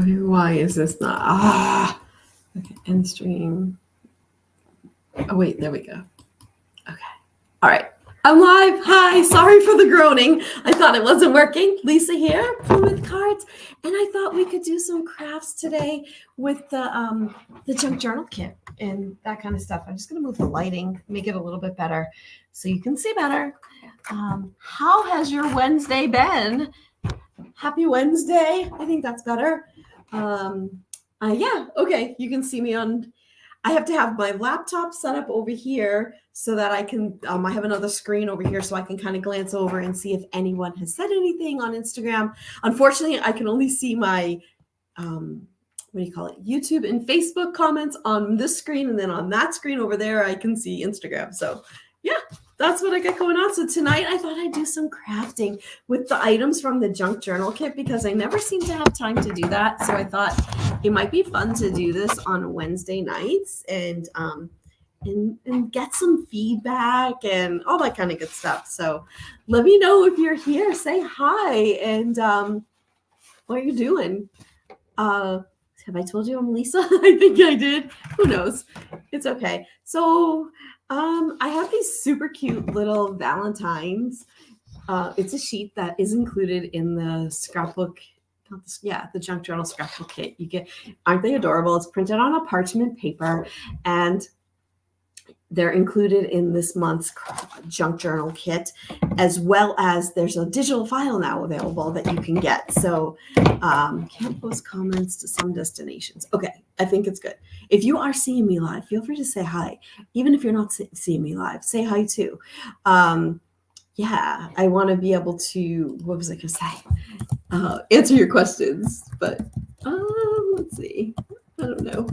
Okay, why is this not? Okay, end stream. Oh, wait, there we go. Okay. All right. I'm live. Hi. Sorry for the groaning. I thought it wasn't working. Lisa here, Plymouth Cards. And I thought we could do some crafts today with the junk journal kit and that kind of stuff. I'm just going to move the lighting, make it a little bit better so you can see better. How has your Wednesday been? Happy Wednesday. I think that's better. Yeah. Okay. You can see me on... I have to have my laptop set up over here so that I can, I have another screen over here so I can kind of glance over and see if anyone has said anything on Instagram. Unfortunately, I can only see my, YouTube and Facebook comments on this screen. And then on that screen over there, I can see Instagram. So yeah, that's what I got going on. So tonight I thought I'd do some crafting with the items from the junk journal kit because I never seem to have time to do that. So I thought it might be fun to do this on Wednesday nights and get some feedback and all that kind of good stuff. So let me know if you're here. Say hi and what are you doing? Have I told you I'm Lisa? I think I did. Who knows? It's okay. So I have these super cute little Valentines. It's a sheet that is included in the scrapbook. The junk journal scrapbook kit. You get, aren't they adorable? It's printed on a parchment paper, and they're included in this month's junk journal kit, as well as there's a digital file now available that you can get. So can't post comments to some destinations. Okay, I think it's good. If you are seeing me live, feel free to say hi. Even if you're not seeing me live, say hi too. Yeah, I want to be able to, what was I going to say? Answer your questions, but let's see. I don't know.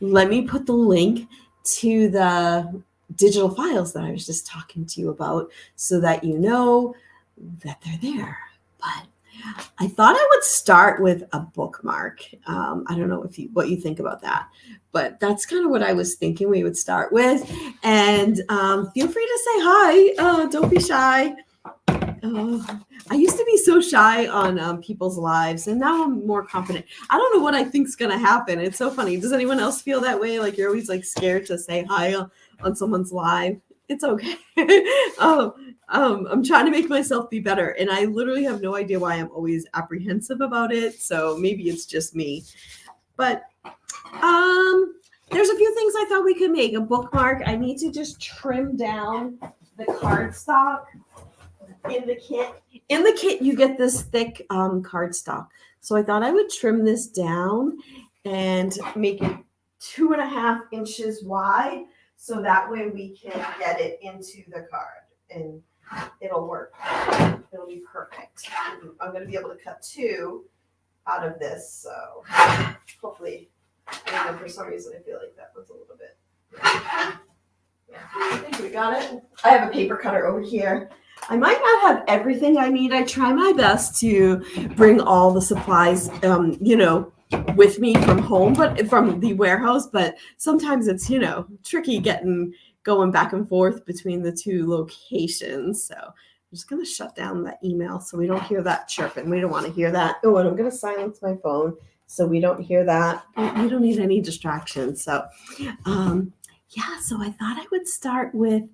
Let me put the link to the digital files that I was just talking to you about so that you know that they're there. But I thought I would start with a bookmark. I don't know what you think about that, but that's kind of what I was thinking we would start with. And feel free to say hi. Don't be shy. I used to be so shy on people's lives, and now I'm more confident. I don't know what I think's gonna happen. It's so funny. Does anyone else feel that way? Like you're always like scared to say hi on someone's live? It's okay. I'm trying to make myself be better, and I literally have no idea why I'm always apprehensive about it. So maybe it's just me. But there's a few things I thought we could make. A bookmark. I need to just trim down the cardstock. In the kit, you get this thick cardstock. So I thought I would trim this down and make it 2.5 inches wide. So that way we can get it into the card and it'll work. It'll be perfect. I'm going to be able to cut 2 out of this. So hopefully, I don't know, for some reason I feel like that was a little bit. Yeah, I think we got it. I have a paper cutter over here. I might not have everything I need. I try my best to bring all the supplies, with me from home, but from the warehouse. But sometimes it's, tricky going back and forth between the 2 locations. So I'm just going to shut down that email so we don't hear that chirping. We don't want to hear that. Oh, and I'm going to silence my phone so we don't hear that. We don't need any distractions. So, so I thought I would start with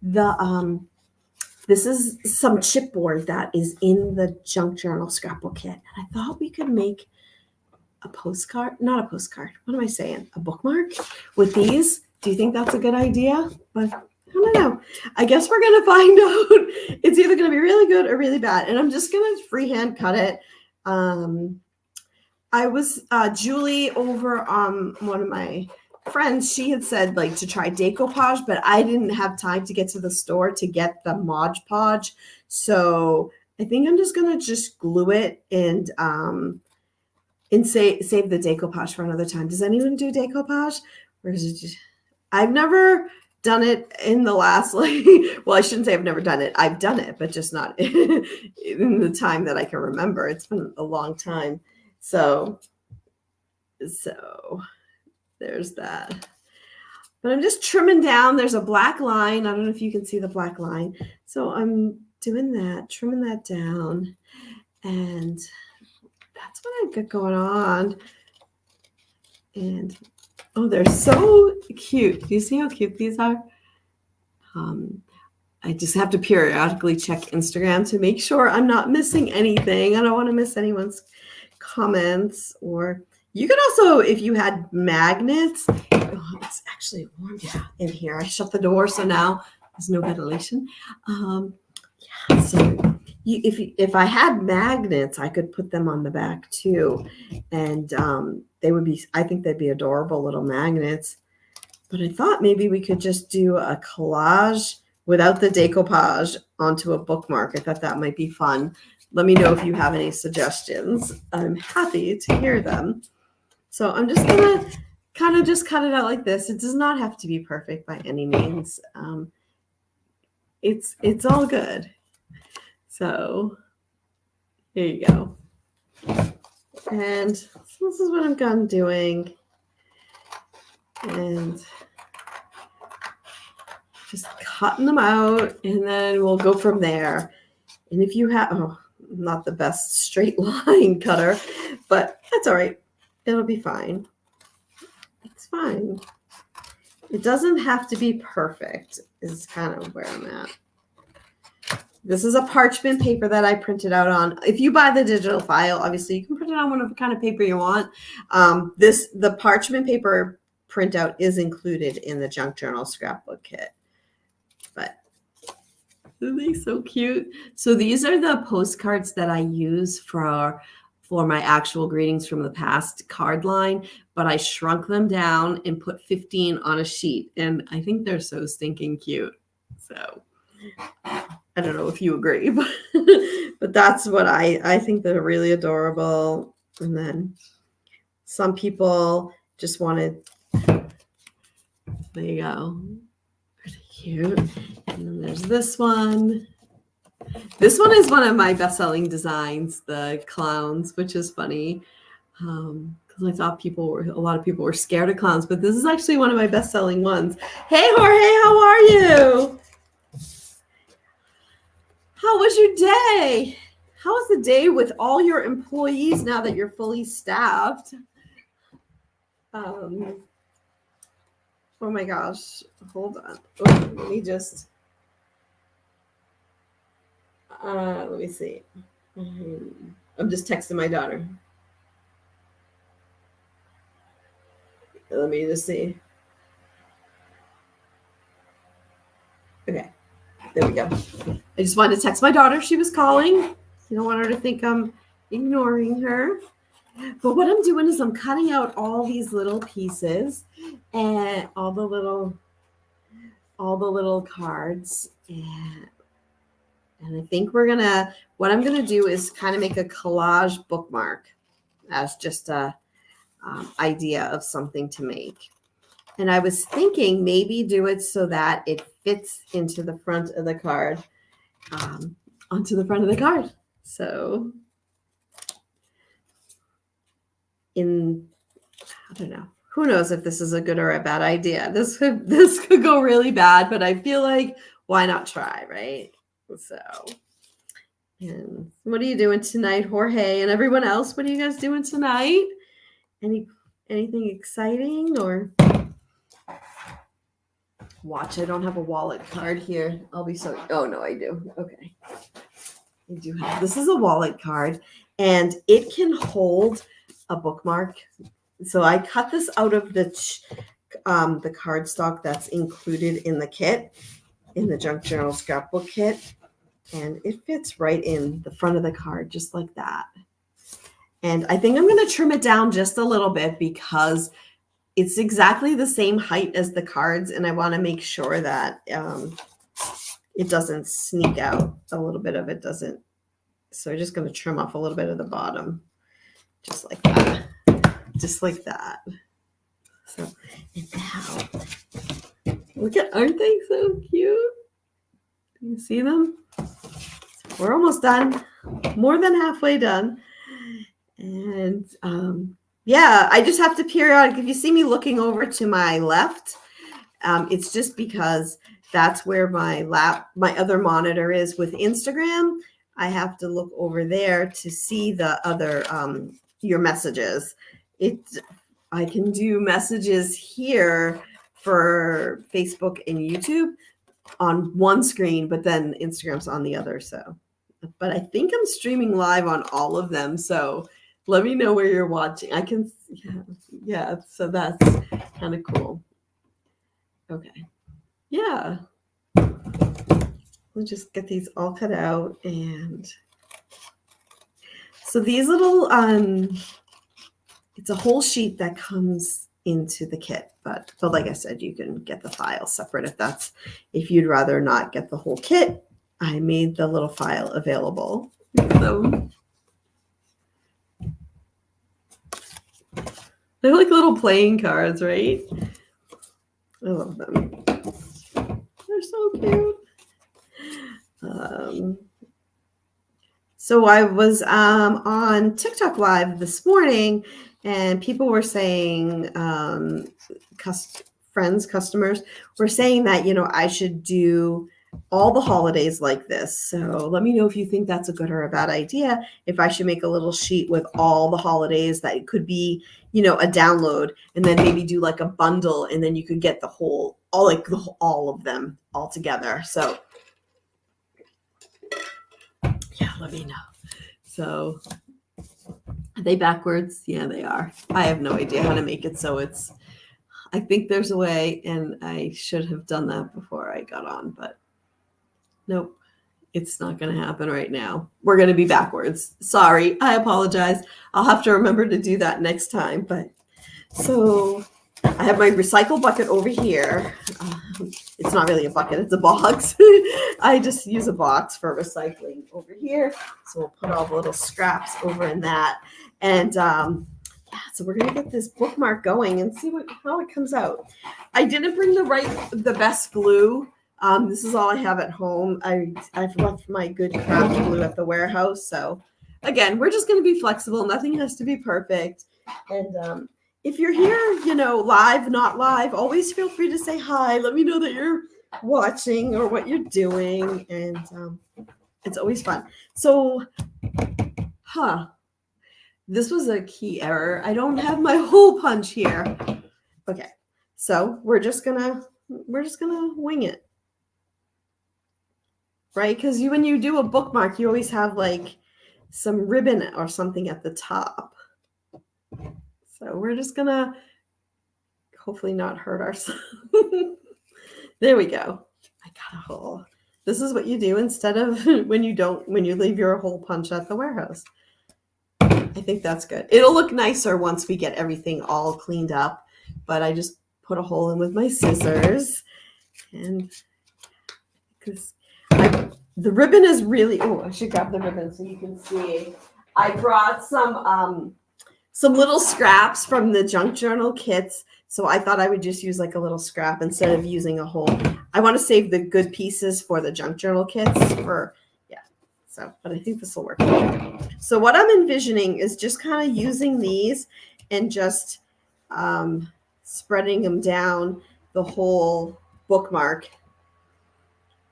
the... This is some chipboard that is in the junk journal scrapbook kit. And I thought we could make a postcard, not a postcard. What am I saying? A bookmark with these. Do you think that's a good idea? But I don't know. I guess we're going to find out. It's either going to be really good or really bad. And I'm just going to freehand cut it. I was Julie over on one of my friends, she had said to try decoupage, but I didn't have time to get to the store to get the Mod Podge. So I think I'm just gonna glue it and save the decoupage for another time. Does anyone do decoupage? Or is it just, I've never done it in the last well, I shouldn't say I've never done it. I've done it, but just not in the time that I can remember. It's been a long time. So there's that. But I'm just trimming down. There's a black line. I don't know if you can see the black line. So I'm doing that, trimming that down. And that's what I've got going on. And oh, they're so cute. Do you see how cute these are? I just have to periodically check Instagram to make sure I'm not missing anything. I don't want to miss anyone's comments. Or you could also, if you had magnets, oh, it's actually warm in here. I shut the door, so now there's no ventilation. Yeah, so if I had magnets, I could put them on the back too, and they would be. I think they'd be adorable little magnets. But I thought maybe we could just do a collage without the decoupage onto a bookmark. I thought that might be fun. Let me know if you have any suggestions. I'm happy to hear them. So I'm just gonna kind of just cut it out like this. It does not have to be perfect by any means. It's all good. So here you go. And so this is what I'm done doing. And just cutting them out, and then we'll go from there. And if you have, not the best straight line cutter, but that's all right. It'll be fine. It's fine. It doesn't have to be perfect, is kind of where I'm at. This is a parchment paper that I printed out on. If you buy the digital file, obviously you can print it on whatever kind of paper you want. The parchment paper printout is included in the Junk Journal scrapbook kit. But isn't they so cute? So these are the postcards that I use for my actual greetings from the past card line, but I shrunk them down and put 15 on a sheet, and I think they're so stinking cute. So I don't know if you agree, but that's what I think they're really adorable. And then some people just wanted, there you go. Pretty cute. And then there's this one. This one is one of my best-selling designs, the clowns, which is funny. Because I thought a lot of people were scared of clowns, but this is actually one of my best-selling ones. Hey, Jorge, how are you? How was your day? How was the day with all your employees now that you're fully staffed? Oh my gosh. Hold on. Oh, let me just, let me see. I'm just texting my daughter. Let me just see. Okay. There we go. I just wanted to text my daughter. She was calling. You don't want her to think I'm ignoring her. But what I'm doing is I'm cutting out all these little pieces and all the little cards. And I think what I'm gonna do is kind of make a collage bookmark as just a idea of something to make. And I was thinking maybe do it so that it fits into the front of the card, onto the front of the card. So I don't know. Who knows if this is a good or a bad idea? This could go really bad, but I feel like why not try, right? So, and what are you doing tonight, Jorge, and everyone else? What are you guys doing tonight? Anything exciting or? Watch, I don't have a wallet card here. I'll be sorry. Oh no, I do. Okay, I do have. This is a wallet card, and it can hold a bookmark. So I cut this out of the cardstock that's included in the kit, in the Junk Journal scrapbook kit, and it fits right in the front of the card, just like that. And I think I'm going to trim it down just a little bit because it's exactly the same height as the cards, and I want to make sure that it doesn't sneak out. A little bit of it doesn't. So I'm just going to trim off a little bit of the bottom, just like that. Just like that. So, and now, look at, aren't they so cute? Do you see them? We're almost done. More than halfway done. And yeah, I just have to periodically, if you see me looking over to my left, it's just because that's where my other monitor is with Instagram. I have to look over there to see the other your messages. I can do messages here for Facebook and YouTube on one screen, but then Instagram's on the other. So, but I think I'm streaming live on all of them. So let me know where you're watching. I can, yeah. So that's kind of cool. Okay. Yeah. We'll just get these all cut out. And so these little, it's a whole sheet that comes into the kit, but like I said, you can get the file separate if you'd rather not get the whole kit. I made the little file available. So they're like little playing cards, right? I love them. They're so cute. So I was on TikTok Live this morning, and people were saying, customers were saying that, I should do all the holidays like this. So let me know if you think that's a good or a bad idea. If I should make a little sheet with all the holidays that it could be, a download, and then maybe do like a bundle, and then you could get all of them all together. So yeah, let me know. So are they backwards? Yeah, they are. I have no idea how to make it so I think there's a way, and I should have done that before I got on, but nope, it's not going to happen right now. We're going to be backwards. Sorry, I apologize. I'll have to remember to do that next time. But so I have my recycle bucket over here. It's not really a bucket, it's a box. I just use a box for recycling over here. So we'll put all the little scraps over in that. And so we're gonna get this bookmark going and see how it comes out. I didn't bring the best glue. This is all I have at home. I've left my good craft glue at the warehouse. So again, we're just gonna be flexible. Nothing has to be perfect. And if you're here, live, not live, always feel free to say hi. Let me know that you're watching or what you're doing. And it's always fun. So, this was a key error. I don't have my hole punch here. Okay. So we're just gonna wing it. Right? Because when you do a bookmark, you always have like some ribbon or something at the top. So we're just gonna hopefully not hurt ourselves. There we go. I got a hole. This is what you do instead of when you leave your hole punch at the warehouse. I think that's good. It'll look nicer once we get everything all cleaned up, but I just put a hole in with my scissors, and because the ribbon is really, I should grab the ribbon so you can see. I brought some little scraps from the junk journal kits. So I thought I would just use like a little scrap instead of using a whole. I want to save the good pieces for the junk journal kits but I think this will work. So what I'm envisioning is just kind of using these and just spreading them down the whole bookmark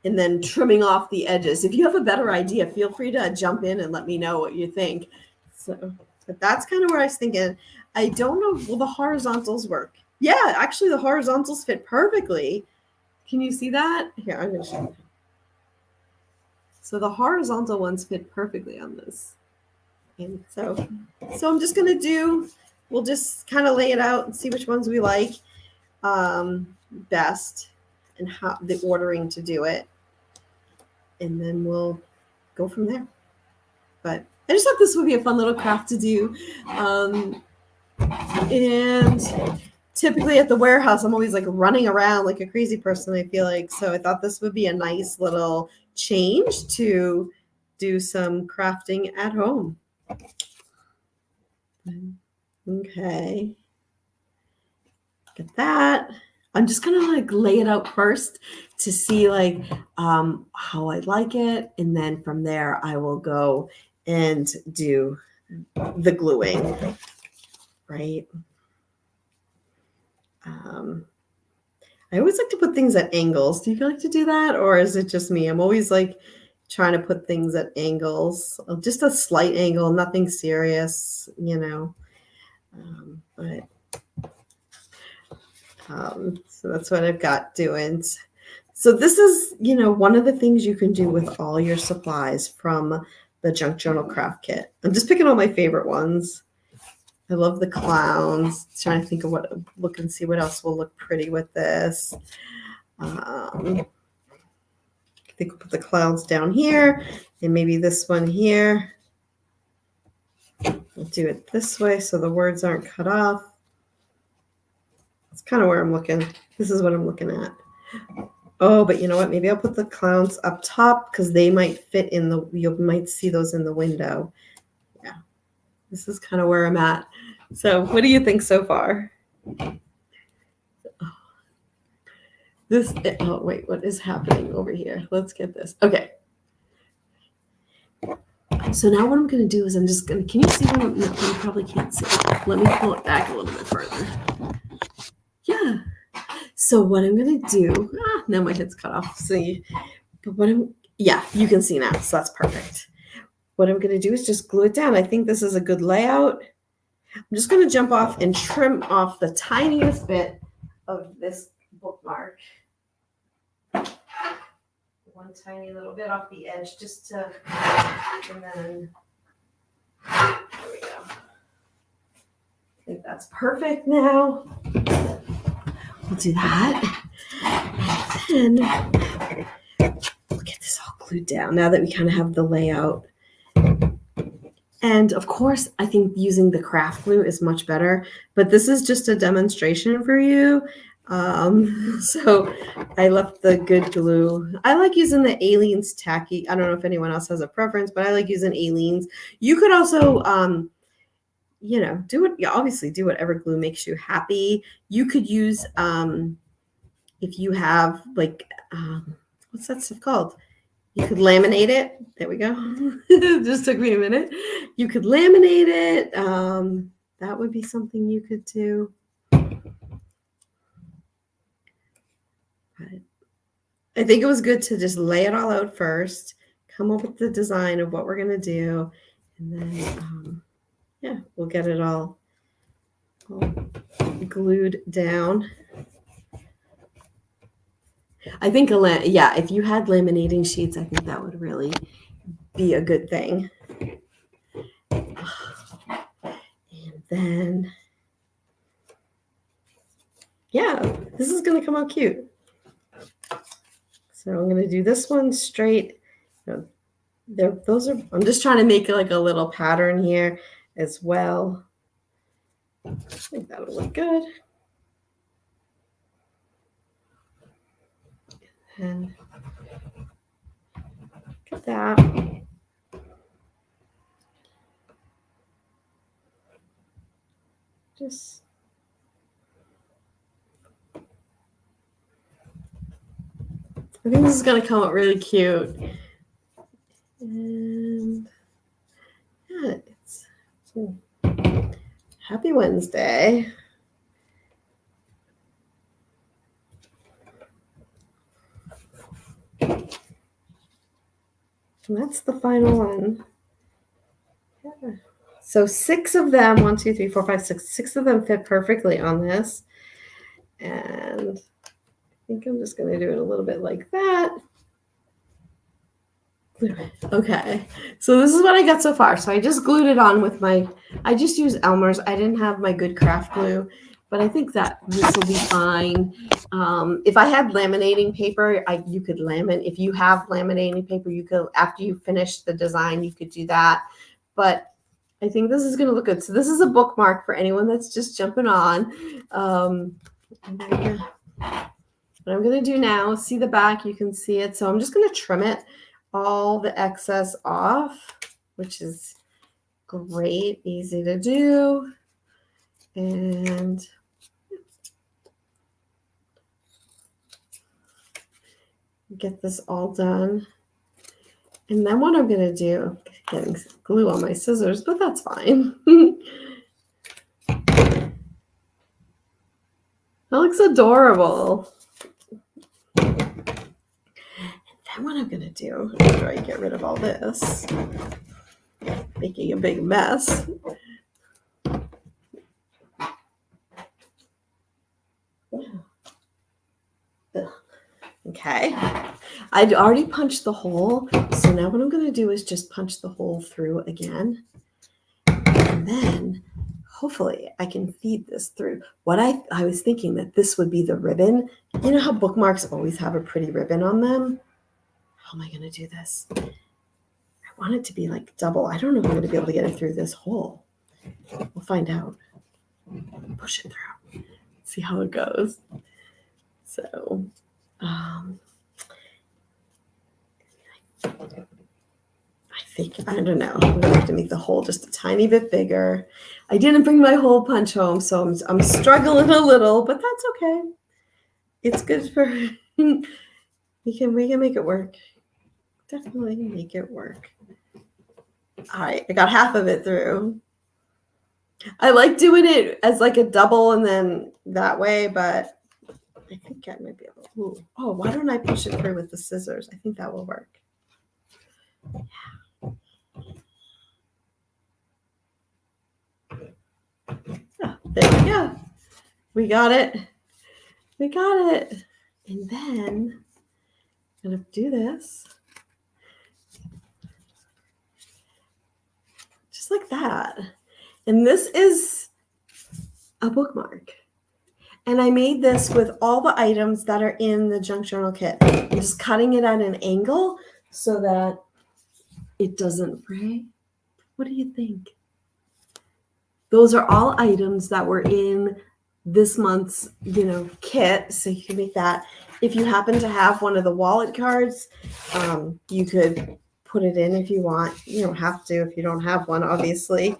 and then trimming off the edges. If you have a better idea, feel free to jump in and let me know what you think. So, but that's kind of where I was thinking. I don't know, will the horizontals work? Yeah, actually the horizontals fit perfectly. Can you see that? Here, I'm going to show you. So the horizontal ones fit perfectly on this. And so I'm just going to we'll just kind of lay it out and see which ones we like best and how the ordering to do it. And then we'll go from there. But I just thought this would be a fun little craft to do. And typically at the warehouse, I'm always like running around like a crazy person, I feel like. So I thought this would be a nice little change to do some crafting at home. Okay. Get that. I'm just gonna like lay it out first to see like how I like it, and then from there I will go and do the gluing, right? I always like to put things at angles. Do you like to do that, or is it just me? I'm always like trying to put things at angles, just a slight angle, nothing serious, so that's what I've got doing. So this is, one of the things you can do with all your supplies from the Junk Journal Craft Kit. I'm just picking all my favorite ones. I love the clowns. Trying to think of look and see what else will look pretty with this. I think we'll put the clowns down here and maybe this one here. We'll do it this way so the words aren't cut off. That's kind of where I'm looking. This is what I'm looking at. Oh, but you know what? Maybe I'll put the clowns up top because they might fit you might see those in the window. Yeah, this is kind of where I'm at. So what do you think so far? Oh, wait, what is happening over here? Let's get this. Okay. So now what I'm going to do is can you see what no, you probably can't see. Let me pull it back a little bit further. Yeah. So what I'm going to do, now my head's cut off. See, but you can see now. So that's perfect. What I'm going to do is just glue it down. I think this is a good layout. I'm just going to jump off and trim off the tiniest bit of this bookmark. One tiny little bit off the edge and then there we go. I think that's perfect now. We'll do that. And then we'll get this all glued down now that we kind of have the layout. And of course, I think using the craft glue is much better, but this is just a demonstration for you. So I left the good glue. I like using the Aleene's tacky. I don't know if anyone else has a preference, but I like using Aleene's. You could also, obviously do whatever glue makes you happy. You could use, if you have what's that stuff called? You could laminate it. There we go. Just took me a minute. You could laminate it. That would be something you could do. But I think it was good to just lay it all out first, come up with the design of what we're going to do, and then, we'll get it all glued down. I think, if you had laminating sheets, I think that would really be a good thing. And then, this is going to come out cute. So I'm going to do this one straight. I'm just trying to make like a little pattern here as well. I think that'll look good. And look at that. I think this is going to come out really cute. And it's happy Wednesday. And that's the final one. Yeah. So 6 of them, 1, 2, 3, 4, 5, 6, 6 of them fit perfectly on this. And I think I'm just going to do it a little bit like that. Okay, so this is what I got so far. So I just glued it on with I just used Elmer's. I didn't have my good craft glue, but I think that this will be fine. If I had laminating paper, you could laminate. If you have laminating paper, you could, after you finish the design, you could do that. But I think this is going to look good. So this is a bookmark for anyone that's just jumping on. What I'm going to do now, see the back, you can see it. So I'm just going to trim it, all the excess off, which is great, easy to do. And get this all done. And then what I'm going to do, getting glue on my scissors, but that's fine. That looks adorable. And then what I'm going to do after I get rid of all this, making a big mess. Okay, I'd already punched the hole, so now what I'm going to do is just punch the hole through again, and then hopefully I can feed this through. What I was thinking that this would be the ribbon. You know how bookmarks always have a pretty ribbon on them? How am I going to do this? I want it to be like double. I don't know if I'm going to be able to get it through this hole. We'll find out. Push it through. See how it goes. So, I don't know. I'm gonna have to make the hole just a tiny bit bigger. I didn't bring my hole punch home, so I'm struggling a little, but that's okay. It's good for we can make it work. Definitely make it work. All right, I got half of it through. I like doing it as like a double and then that way, but I think I might be able to. Ooh. Oh, why don't I push it through with the scissors? I think that will work. Yeah. Oh, there we go. We got it. We got it. And then I'm going to do this. Just like that. And this is a bookmark. And I made this with all the items that are in the junk journal kit. I'm just cutting it at an angle so that it doesn't fray. What do you think? Those are all items that were in this month's, kit. So you can make that. If you happen to have one of the wallet cards, you could put it in if you want. You don't have to if you don't have one, obviously.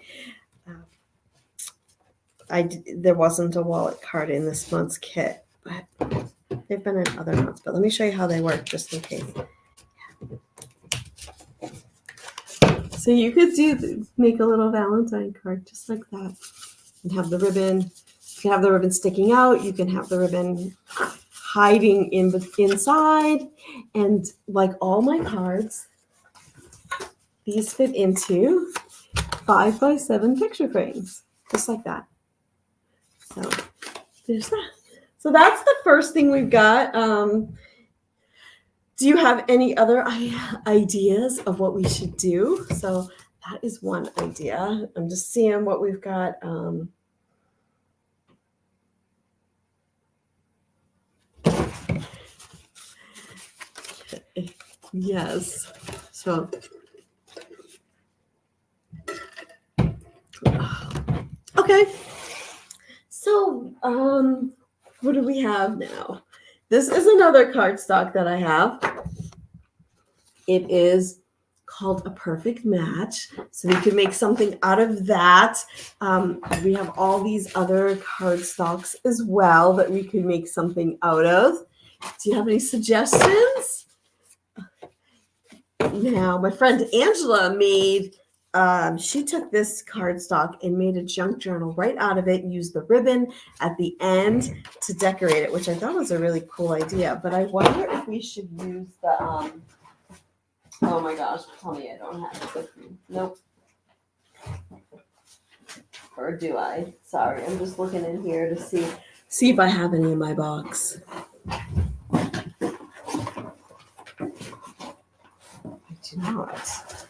There wasn't a wallet card in this month's kit, but they've been in other months. But let me show you how they work just in case. So you could make a little Valentine card just like that and have the ribbon. You can have the ribbon sticking out. You can have the ribbon hiding inside. And like all my cards, these fit into 5x7 picture frames, just like that. So there's that. So that's the first thing we've got. Do you have any other ideas of what we should do? So that is one idea. I'm just seeing what we've got. Yes. So, okay. So, what do we have now? This is another cardstock that I have. It is called A Perfect Match. So we can make something out of that. We have all these other cardstocks as well that we could make something out of. Do you have any suggestions? Now, my friend Angela she took this cardstock and made a junk journal right out of it, used the ribbon at the end to decorate it, which I thought was a really cool idea. But I wonder if we should use the, oh my gosh, tell me I don't have it. Nope. Or do I? Sorry, I'm just looking in here to see if I have any in my box. I do not.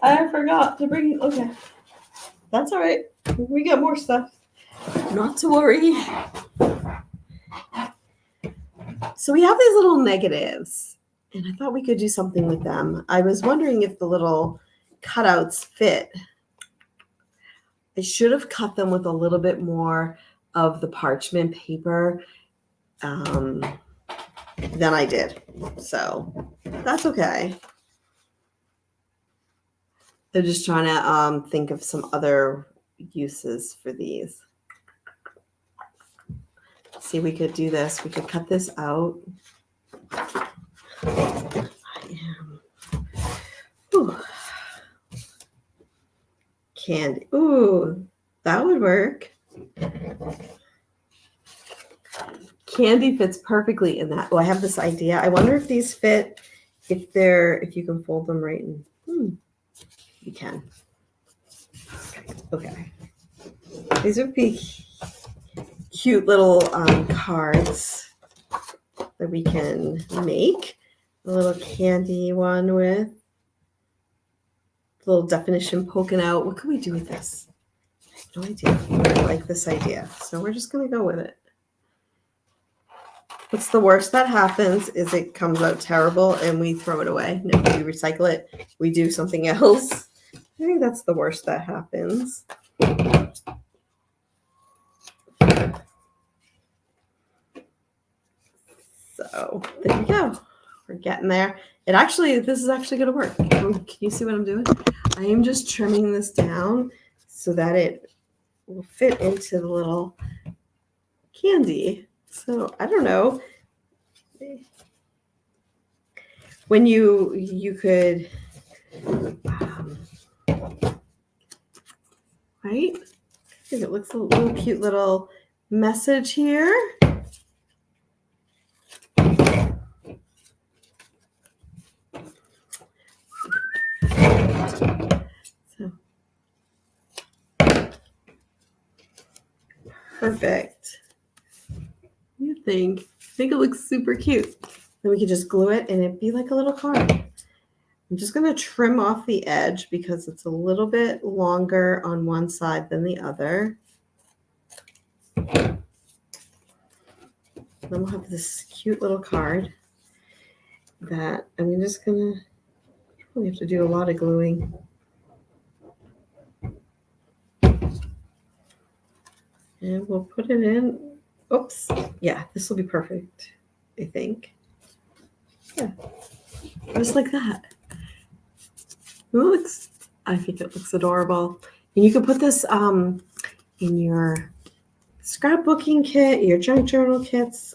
I forgot to bring. Okay, that's all right. We got more stuff. Not to worry. So we have these little negatives, and I thought we could do something with them. I was wondering if the little cutouts fit. I should have cut them with a little bit more of the parchment paper than I did. So that's okay. They're just trying to think of some other uses for these. See, we could do this. We could cut this out. Candy. Ooh, that would work. Candy fits perfectly in that. Oh, I have this idea. I wonder if these fit if you can fold them right, and you can. Okay. These would be cute little cards that we can make. A little candy one with a little definition poking out. What can we do with this? I have no idea. I like this idea. So we're just going to go with it. What's the worst that happens is it comes out terrible and we throw it away. No, we recycle it. We do something else. I think that's the worst that happens. So there we go. We're getting there. This is actually going to work. Can you see what I'm doing? I am just trimming this down so that it will fit into the little candy. So I don't know. When you could, right? I think it looks a little cute little message here. So, perfect. You think it looks super cute. Then we could just glue it and it'd be like a little card. I'm just going to trim off the edge because it's a little bit longer on one side than the other. Then we'll have this cute little card that I'm just going to probably have to do a lot of gluing. And we'll put it in. Oops. Yeah, this will be perfect, I think. Yeah, just like that. I think it looks adorable. And you can put this in your scrapbooking kit, your junk journal kits,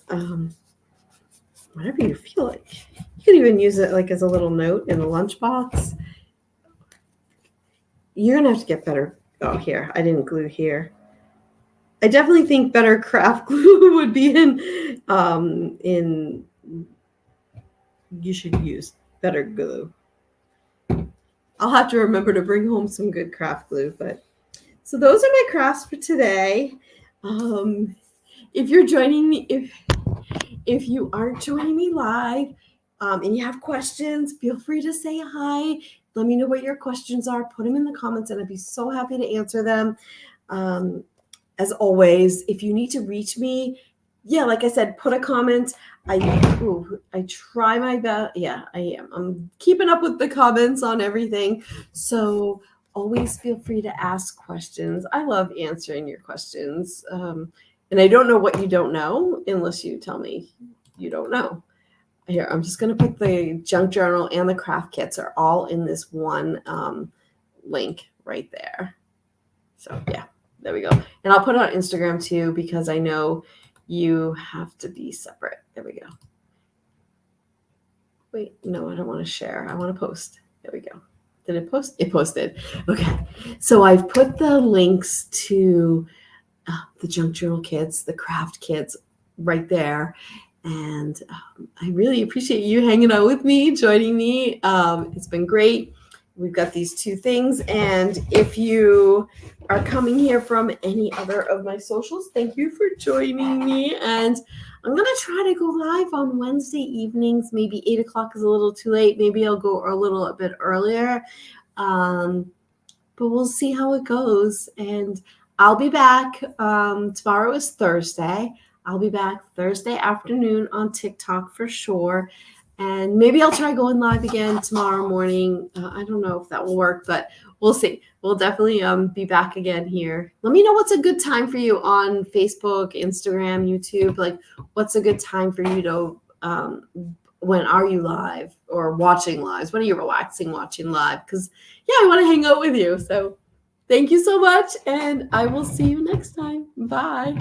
whatever you feel like. You could even use it like as a little note in a lunchbox. You're gonna have to get better. Oh, here, I didn't glue here. I definitely think better craft glue would be in. You should use better glue. I'll have to remember to bring home some good craft glue. But so those are my crafts for today. If you're joining me, if you aren't joining me live, and you have questions, feel free to say hi. Let me know what your questions are. Put them in the comments, and I'd be so happy to answer them. As always, if you need to reach me, yeah, like I said, put a comment. I try my best. Yeah, I am. I'm keeping up with the comments on everything. So always feel free to ask questions. I love answering your questions. And I don't know what you don't know unless you tell me you don't know. Here, I'm just going to put the junk journal and the craft kits are all in this one link right there. So yeah, there we go. And I'll put it on Instagram too, because I know you have to be separate. There we go. Wait, no, I don't want to share. I want to post. There we go. Did it post? It posted. Okay. So I've put the links to the junk journal kits, the craft kits right there. And I really appreciate you hanging out with me, joining me. It's been great. We've got these two things. And if you are coming here from any other of my socials, thank you for joining me. And I'm going to try to go live on Wednesday evenings. Maybe 8 o'clock is a little too late. Maybe I'll go a little bit earlier. But we'll see how it goes. And I'll be back. Tomorrow is Thursday. I'll be back Thursday afternoon on TikTok for sure. And maybe I'll try going live again tomorrow morning. I don't know if that will work, but we'll see. We'll definitely be back again here. Let me know what's a good time for you on Facebook, Instagram, YouTube. Like, what's a good time for you to, when are you live or watching lives? When are you relaxing watching live? Because, yeah, I want to hang out with you. So thank you so much, and I will see you next time. Bye.